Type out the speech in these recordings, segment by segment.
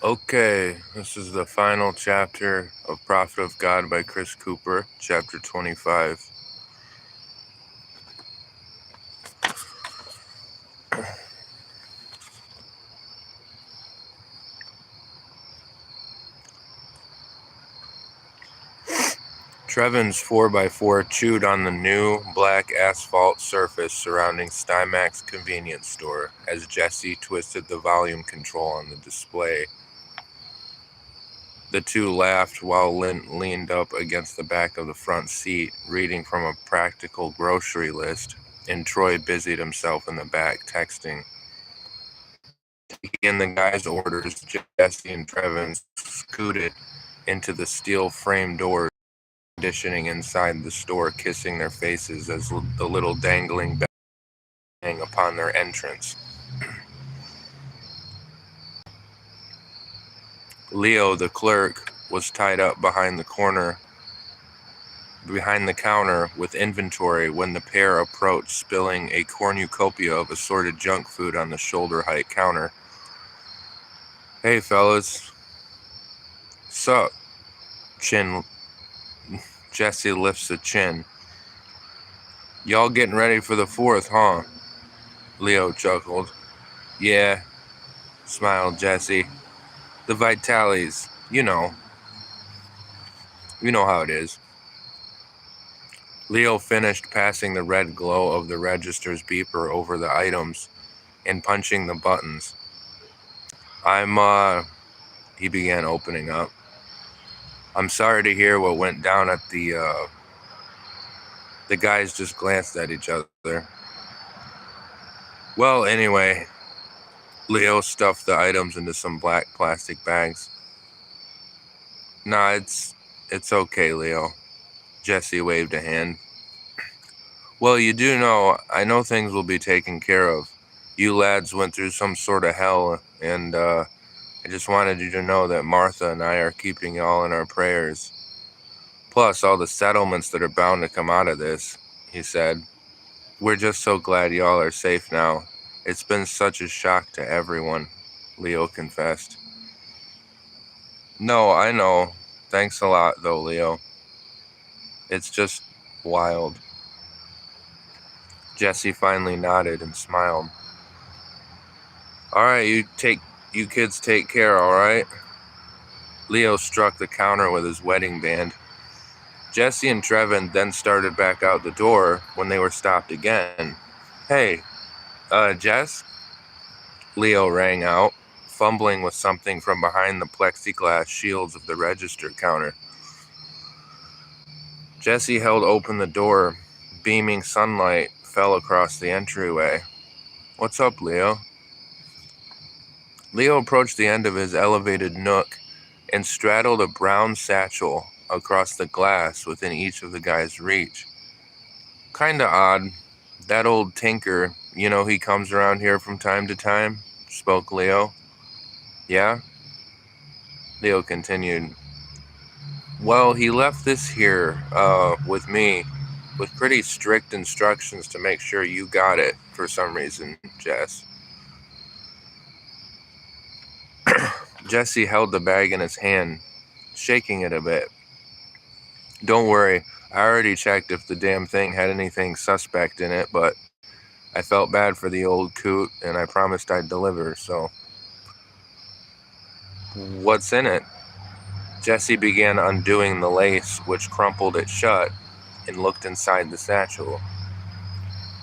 Okay, this is the final chapter of Prophet of God by Chris Cooper, chapter 25. Trevin's 4x4 chewed on the new black asphalt surface surrounding Stymac's convenience store as Jesse twisted the volume control on the display. The two laughed while Lynn leaned up against the back of the front seat, reading from a practical grocery list, and Troy busied himself in the back, texting. Taking in the guy's orders, Jesse and Trevin scooted into the steel frame doors, conditioning inside the store, kissing their faces as the little dangling bell rang upon their entrance. Leo, the clerk, was tied up behind the counter with inventory when the pair approached, spilling a cornucopia of assorted junk food on the shoulder-height counter. "Hey, fellas." "Sup?" Jesse lifts a chin. "Y'all getting ready for the 4th, huh?" Leo chuckled. "Yeah," smiled Jesse. "The Vitales, you know how it is." Leo finished passing the red glow of the register's beeper over the items and punching the buttons. He began opening up. "I'm sorry to hear what went down at the guys just glanced at each other. Well, anyway," Leo stuffed the items into some black plastic bags. "Nah, it's okay, Leo." Jesse waved a hand. "Well, you do know, I know things will be taken care of. You lads went through some sort of hell, and I just wanted you to know that Martha and I are keeping y'all in our prayers. Plus all the settlements that are bound to come out of this," he said. "We're just so glad y'all are safe now. It's been such a shock to everyone," Leo confessed. "No, I know. Thanks a lot, though, Leo. It's just wild." Jesse finally nodded and smiled. "All right, you kids take care, all right?" Leo struck the counter with his wedding band. Jesse and Trevin then started back out the door when they were stopped again. "Hey, Jess?" Leo rang out, fumbling with something from behind the plexiglass shields of the register counter. Jesse held open the door. Beaming sunlight fell across the entryway. "What's up, Leo?" Leo approached the end of his elevated nook and straddled a brown satchel across the glass within each of the guys' reach. "Kinda odd. That old tinker, he comes around here from time to time," spoke Leo. "Yeah?" Leo continued. "Well, he left this here, with me, with pretty strict instructions to make sure you got it for some reason, Jess." Jesse held the bag in his hand, shaking it a bit. "Don't worry, I already checked if the damn thing had anything suspect in it, but I felt bad for the old coot, and I promised I'd deliver, so." "What's in it?" Jesse began undoing the lace, which crumpled it shut, and looked inside the satchel.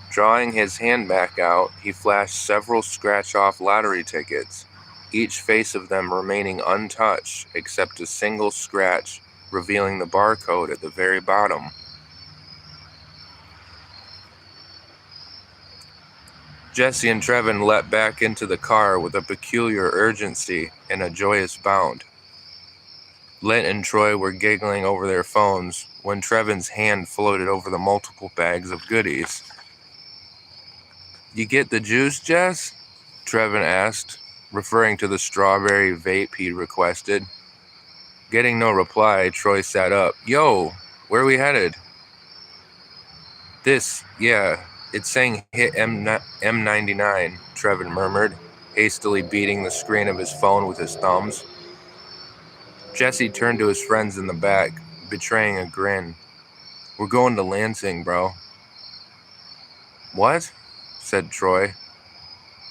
Drawing his hand back out, he flashed several scratch-off lottery tickets, each face of them remaining untouched except a single scratch revealing the barcode at the very bottom. Jesse and Trevin leapt back into the car with a peculiar urgency and a joyous bound. Lint and Troy were giggling over their phones when Trevin's hand floated over the multiple bags of goodies. "You get the juice, Jess?" Trevin asked, referring to the strawberry vape he'd requested. Getting no reply, Troy sat up. "Yo, where are we headed?" Yeah, it's saying hit M99, Trevin murmured, hastily beating the screen of his phone with his thumbs. Jesse turned to his friends in the back, betraying a grin. "We're going to Lansing, bro." "What?" said Troy.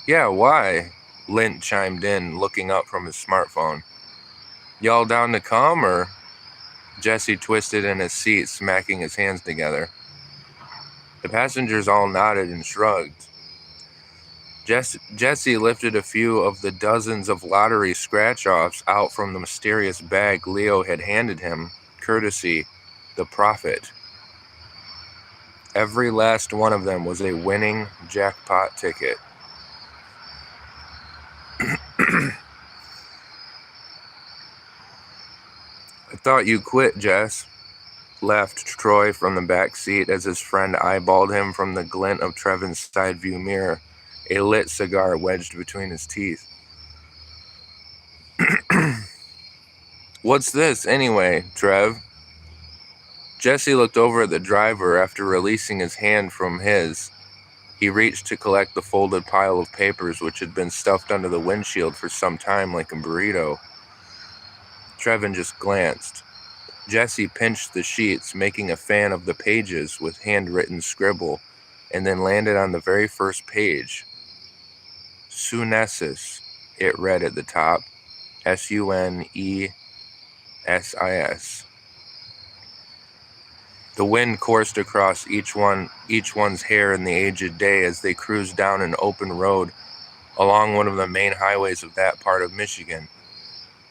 "Yeah, why?" Lint chimed in, looking up from his smartphone. "Y'all down to come, or?" Jesse twisted in his seat, smacking his hands together. The passengers all nodded and shrugged. Jesse lifted a few of the dozens of lottery scratch-offs out from the mysterious bag Leo had handed him, courtesy the Prophet. Every last one of them was a winning jackpot ticket. "I thought you quit, Jess," laughed Troy from the back seat as his friend eyeballed him from the glint of Trevin's side view mirror, a lit cigar wedged between his teeth. "What's this, anyway, Trev?" Jesse looked over at the driver after releasing his hand from his. He reached to collect the folded pile of papers which had been stuffed under the windshield for some time like a burrito. Trevin just glanced. Jesse pinched the sheets, making a fan of the pages with handwritten scribble, and then landed on the very first page. "Sunesis," it read at the top. Sunesis. The wind coursed across each one's hair in the aged day as they cruised down an open road along one of the main highways of that part of Michigan.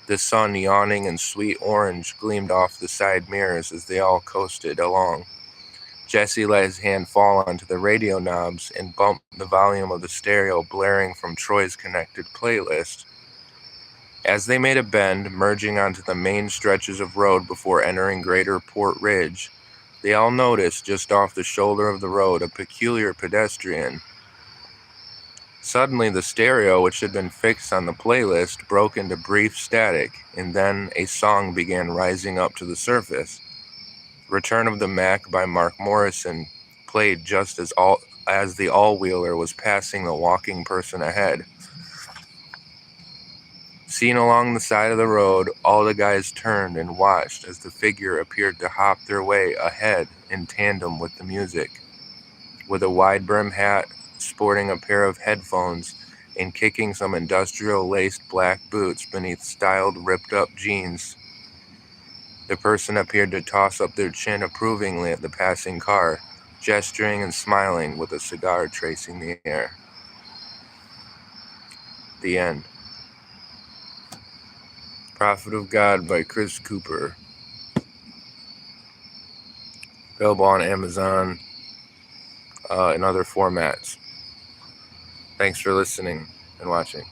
The sun, yawning and sweet orange, gleamed off the side mirrors as they all coasted along. Jesse let his hand fall onto the radio knobs and bumped the volume of the stereo blaring from Troy's connected playlist. As they made a bend, merging onto the main stretches of road before entering Greater Port Ridge, they all noticed just off the shoulder of the road a peculiar pedestrian. Suddenly the stereo, which had been fixed on the playlist, broke into brief static, and then a song began rising up to the surface. "Return of the Mac" by Mark Morrison played just as the all-wheeler was passing the walking person ahead. Seen along the side of the road, all the guys turned and watched as the figure appeared to hop their way ahead in tandem with the music. With a wide-brimmed hat, sporting a pair of headphones, and kicking some industrial-laced black boots beneath styled, ripped-up jeans, the person appeared to toss up their chin approvingly at the passing car, gesturing and smiling with a cigar tracing the air. The end. Prophet of God by Chris Cooper. Available on Amazon and other formats. Thanks for listening and watching.